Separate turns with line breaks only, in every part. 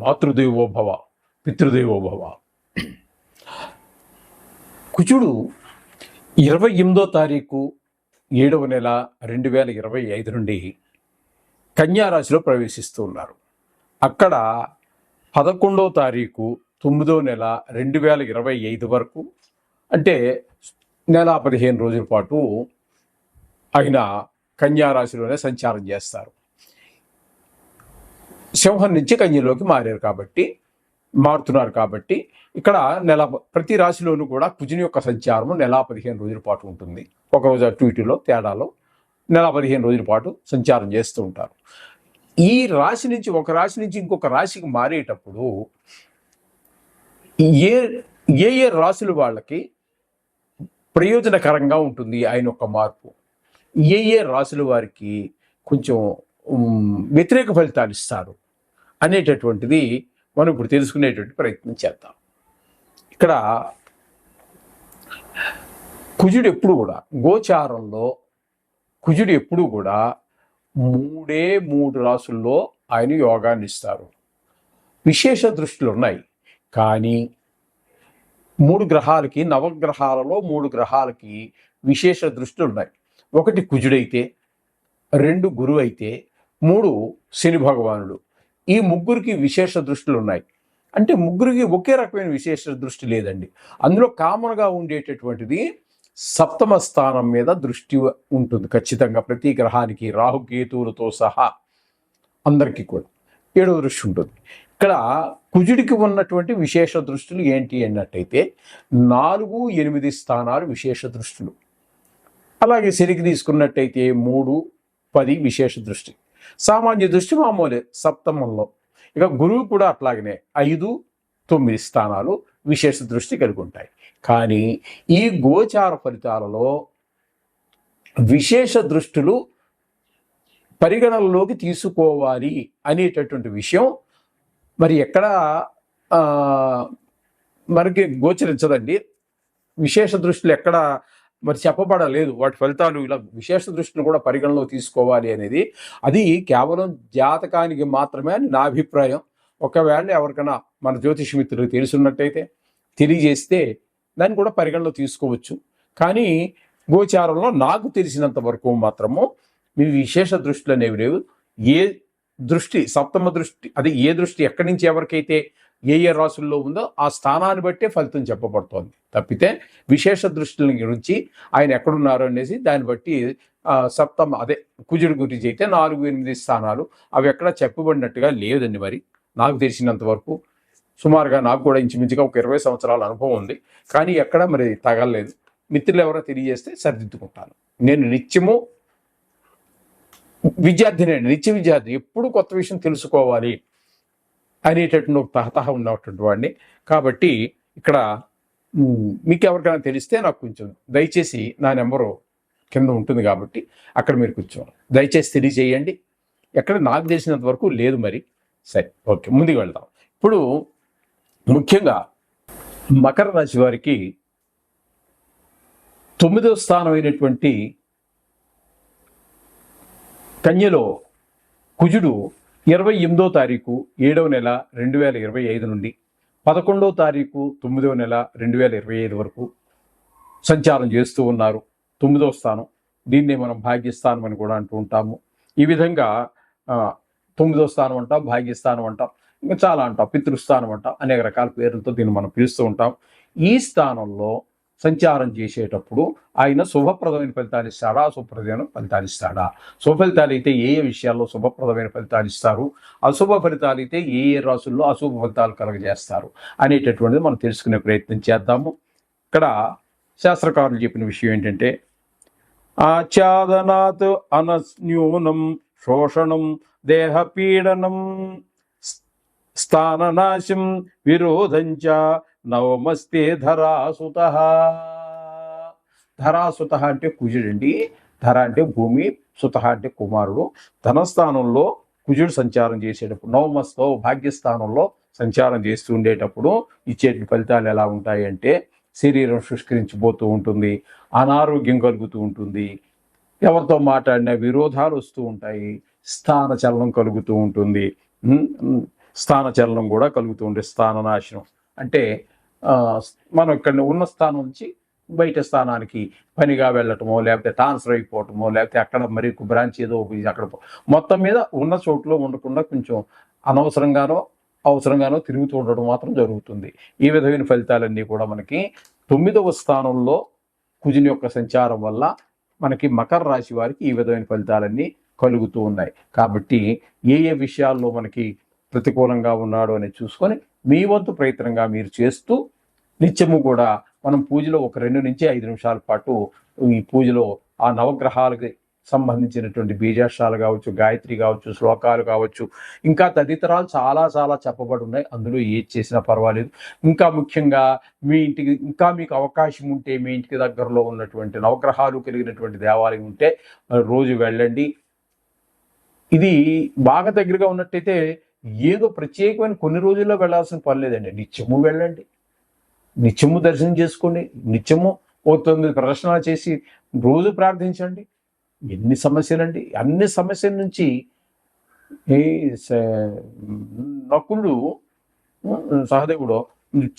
మాతృదేవో భవ పితృదేవో భవ. కుజుడు 28వ తారీఖు 7వ నెల 2025 నుండి కన్యారాశిలో ప్రవేశిస్తూ ఉన్నారు. అక్కడ 11వ తారీఖు 9వ నెల 2025 వరకు, అంటే నెల 15 రోజుల పాటు ఆయన కన్యారాశిలోనే సంచారం చేస్తారు. సింహం నుంచి కన్యలోకి మారుతున్నారు కాబట్టి ఇక్కడ ప్రతి రాశిలోనూ కూడా కుజుని యొక్క సంచారం నెల 15 రోజుల పాటు ఉంటుంది. ఒకరోజు అటు ఇటులో తేడాలో నెల 15 రోజుల పాటు సంచారం చేస్తూ ఉంటారు. ఈ రాశి నుంచి ఒక రాశి నుంచి ఇంకొక రాశికి మారేటప్పుడు ఏ రాశుల వాళ్ళకి ప్రయోజనకరంగా ఉంటుంది ఆయన యొక్క మార్పు, ఏ రాశుల వారికి కొంచెం వ్యతిరేక ఫలితాలు ఇస్తారు అనేటటువంటిది మనం ఇప్పుడు తెలుసుకునేటువంటి ప్రయత్నం చేద్దాం. ఇక్కడ కుజుడు ఎప్పుడు కూడా గోచారంలో కుజుడు ఎప్పుడు కూడా 3 రాసుల్లో ఆయన యోగాన్ని ఇస్తారు. విశేష దృష్టిలు ఉన్నాయి, కానీ 3 గ్రహాలకి, నవగ్రహాలలో 3 గ్రహాలకి విశేష దృష్టిలు ఉన్నాయి. 1 కుజుడైతే, 2 గురువు అయితే, 3 శని భగవానుడు. ఈ ముగ్గురికి విశేష దృష్టిలు ఉన్నాయి. అంటే ముగ్గురికి ఒకే రకమైన విశేష దృష్టి లేదండి. అందులో కామన్గా ఉండేటటువంటిది సప్తమ స్థానం మీద దృష్టి ఉంటుంది ఖచ్చితంగా ప్రతి గ్రహానికి, రాహుకేతువులతో సహా అందరికీ కూడా 7వ దృష్టి ఉంటుంది. ఇక్కడ కుజుడికి ఉన్నటువంటి విశేష దృష్టిలు ఏంటి అన్నట్టయితే 4, 8 స్థానాలు విశేష దృష్టిలు. అలాగే శనికి తీసుకున్నట్టయితే 3, 10 విశేష దృష్టి. సామాన్య దృష్టి మామూలే సప్తమంలో. ఇక గురువు కూడా అట్లాగనే 5, 9 స్థానాలు విశేష దృష్టి కలిగి ఉంటాయి. కానీ ఈ గోచార ఫలితాలలో విశేష దృష్టులు పరిగణనలోకి తీసుకోవాలి అనేటటువంటి విషయం మరి ఎక్కడ మనకి గోచరించదండి. విశేష దృష్టిలు ఎక్కడ మరి చెప్పబడలేదు. వాటి ఫలితాలు ఇలా విశేష దృష్టిని కూడా పరిగణలో తీసుకోవాలి అనేది అది కేవలం జాతకానికి మాత్రమే అని నా అభిప్రాయం. ఒకవేళ ఎవరికైనా మన జ్యోతిష మిత్రులు తెలుసున్నట్టయితే తెలియజేస్తే దాన్ని కూడా పరిగణలో తీసుకోవచ్చు. కానీ గోచారంలో నాకు తెలిసినంత వరకు మాత్రము మీ విశేష దృష్టిలు అనేవి లేవు. ఏ దృష్టి సప్తమ దృష్టి, అది ఏ దృష్టి ఎక్కడి నుంచి ఎవరికైతే ఏ రాసుల్లో ఉందో ఆ స్థానాన్ని బట్టే ఫలితం చెప్పబడుతోంది తప్పితే విశేష దృష్టిల గురించి ఆయన ఎక్కడున్నారు అనేసి దాన్ని బట్టి కుజుడి గురించి అయితే 4, 8 స్థానాలు అవి ఎక్కడ చెప్పబడినట్టుగా లేదండి. మరి నాకు తెలిసినంత వరకు సుమారుగా నాకు కూడా ఇంచుమించుగా ఒక 20 సంవత్సరాల అనుభవం ఉంది, కానీ ఎక్కడ మరి తగలలేదు. మిత్రులు ఎవరో తెలియజేస్తే సరిదిద్దుకుంటాను. నేను నిత్యము నిత్య విద్యార్థి, ఎప్పుడు కొత్త విషయం తెలుసుకోవాలి అనేటటువంటి ఒక తహతహ ఉన్నటువంటి వాడిని. కాబట్టి ఇక్కడ మీకు ఎవరికైనా తెలిస్తే నాకు కొంచెం దయచేసి నా నెంబరు కింద ఉంటుంది కాబట్టి అక్కడ మీరు కొంచెం దయచేసి తెలియజేయండి. ఎక్కడ నాకు తెలిసినంత వరకు లేదు. మరి సరే, ఓకే, ముందుకు వెళ్దాం. ఇప్పుడు ముఖ్యంగా మకర రాశి వారికి 9వ స్థానం అయినటువంటి కన్యలో కుజుడు 28వ తారీఖు 7వ నెల 2025 నుండి 11వ తారీఖు 9వ నెల 2025 వరకు సంచారం చేస్తూ ఉన్నారు. 9వ స్థానం, దీన్నే మనం భాగ్యస్థానం అని కూడా అంటూ ఉంటాము. ఈ విధంగా 9వ స్థానం అంటాం, భాగ్యస్థానం అంటాం, ఇంకా చాలా అంటాం, పితృస్థానం అంటాం, అనేక రకాల పేర్లతో దీన్ని మనం పిలుస్తూ ఉంటాం. ఈ స్థానంలో సంచారం చేసేటప్పుడు ఆయన శుభప్రదమైన ఫలితాలు ఇస్తాడా, అశుభప్రదమైన ఫలితాలు ఇస్తాడా? శుభ ఫలితాలు అయితే ఏ విషయాల్లో శుభప్రదమైన ఫలితాలు ఇస్తారు, అశుభ ఫలితాలు అయితే ఏ రాసుల్లో అశుభ ఫలితాలు కలగజేస్తారు అనేటటువంటిది మనం తెలుసుకునే ప్రయత్నం చేద్దాము. ఇక్కడ శాస్త్రకారులు చెప్పిన విషయం ఏంటంటే ఆచ్ఛాదనాత్ అనన్యూనం శోషణం దేహపీడనం స్థాననాశం విరోధంచ నవమస్తే ధరాసుత. ధరాసుత అంటే కుజుడండి. ధర అంటే భూమి, సుత అంటే కుమారుడు. ధనస్థానంలో కుజుడు సంచారం చేసేటప్పుడు, నవమస్తో భాగ్యస్థానంలో సంచారం చేస్తూ ఉండేటప్పుడు ఇచ్చే ఫలితాలు ఎలా ఉంటాయి అంటే శరీరం శుష్కరించిపోతూ ఉంటుంది, అనారోగ్యం కలుగుతూ ఉంటుంది, ఎవరితో మాట్లాడినా విరోధాలు వస్తూ ఉంటాయి, స్థాన చలనం కలుగుతూ ఉంటుంది, స్థానచలనం కూడా కలుగుతుంది. స్థాననాశనం అంటే ఆ, మనం ఇక్కడ ఉన్న స్థానం నుంచి బయట స్థానానికి పనిగా వెళ్ళటమో, లేకపోతే ట్రాన్స్ఫర్ అయిపోవటమో, లేకపోతే అక్కడ మరి బ్రాంచ్ ఏదో అక్కడ మొత్తం మీద ఉన్న చోటులో ఉండకుండా కొంచెం అనవసరంగానో అవసరంగానో తిరుగుతూ ఉండడం మాత్రం జరుగుతుంది. ఈ విధమైన ఫలితాలన్నీ కూడా మనకి 9వ స్థానంలో కుజుని యొక్క సంచారం వల్ల మనకి మకర రాశి వారికి ఈ విధమైన ఫలితాలన్నీ కలుగుతూ ఉన్నాయి. కాబట్టి ఏ ఏ విషయాల్లో మనకి ప్రతికూలంగా ఉన్నాడు అనేది చూసుకొని మీ వంతు ప్రయత్నంగా మీరు చేస్తూ నిత్యము కూడా మనం పూజలో ఒక 2 నుంచి 5 నిమిషాల పాటు ఈ పూజలో ఆ నవగ్రహాలకి సంబంధించినటువంటి బీజాక్షరాలు కావచ్చు, గాయత్రి కావచ్చు, శ్లోకాలు కావచ్చు, ఇంకా తదితరాలు చాలా చాలా చెప్పబడి ఉన్నాయి. అందులో ఏది చేసినా పర్వాలేదు. ఇంకా ముఖ్యంగా మీ ఇంటికి ఇంకా మీకు అవకాశం ఉంటే మీ ఇంటికి దగ్గరలో ఉన్నటువంటి నవగ్రహాలు కలిగినటువంటి దేవాలయం ఉంటే రోజు వెళ్ళండి. ఇది బాగా దగ్గరగా ఉన్నట్టయితే ఏదో ప్రత్యేకమైన కొన్ని రోజుల్లో వెళ్ళాల్సిన పని లేదండి. నిత్యము వెళ్ళండి, నిత్యము దర్శనం చేసుకోండి, నిత్యము ఓ 9 ప్రదర్శనలు చేసి రోజు ప్రార్థించండి. ఎన్ని సమస్యలండి, అన్ని సమస్యల నుంచి ఈ నకులుడు సహదేవుడు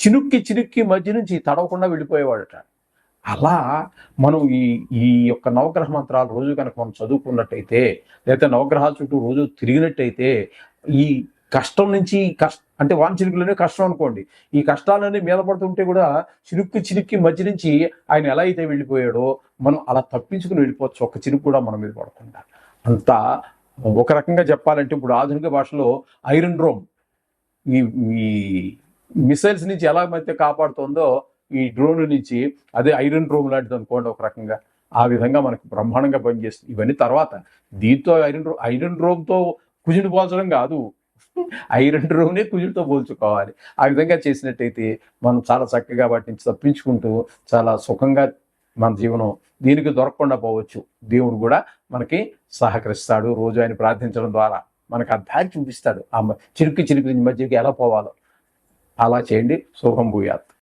చినుక్కి చినుక్కి మధ్య నుంచి తడవకుండా వెళ్ళిపోయేవాడట. అలా మనం ఈ ఈ యొక్క నవగ్రహ మంత్రాలు రోజు కనుక మనం చదువుకున్నట్టయితే, లేకపోతే నవగ్రహాల చుట్టూ రోజు తిరిగినట్టయితే ఈ కష్టం నుంచి అంటే వాంఛికులనే కష్టం అనుకోండి, ఈ కష్టాలన్నీ మీద పడుతుంటే కూడా చినుక్కి చినుక్కి మధ్య నుంచి ఆయన ఎలా అయితే వెళ్ళిపోయాడో మనం అలా తప్పించుకుని వెళ్ళిపోవచ్చు, ఒక్క చినుకు కూడా మన మీద పడకుండా. అంతా ఒక రకంగా చెప్పాలంటే ఇప్పుడు ఆధునిక భాషలో ఐరన్ డ్రోమ్ ఈ ఈ మిసైల్స్ నుంచి ఎలా అయితే కాపాడుతుందో ఈ డ్రోన్ నుంచి అదే ఐరన్ డ్రోమ్ లాంటిది అనుకోండి ఒక రకంగా. ఆ విధంగా మనకు బ్రహ్మాండంగా పనిచేస్తుంది. ఇవన్నీ తర్వాత దీంతో ఐరన్ డ్రోమ్తో కుజుని పోల్చడం కాదు, ఐరన్ డ్రోమ్నే కుజుడితో పోల్చుకోవాలి. ఆ విధంగా చేసినట్టయితే మనం చాలా చక్కగా వాటి నుంచి తప్పించుకుంటూ చాలా సుఖంగా మన జీవనం దీనికి దొరకకుండా పోవచ్చు. దేవుడు కూడా మనకి సహకరిస్తాడు. రోజు ఆయన ప్రార్థించడం ద్వారా మనకు ఆ దారి చూపిస్తాడు. ఆ చిరుక్కి చిరుక్కి మధ్యకి ఎలా పోవాలో అలా చేయండి. శుభం భూయాత్.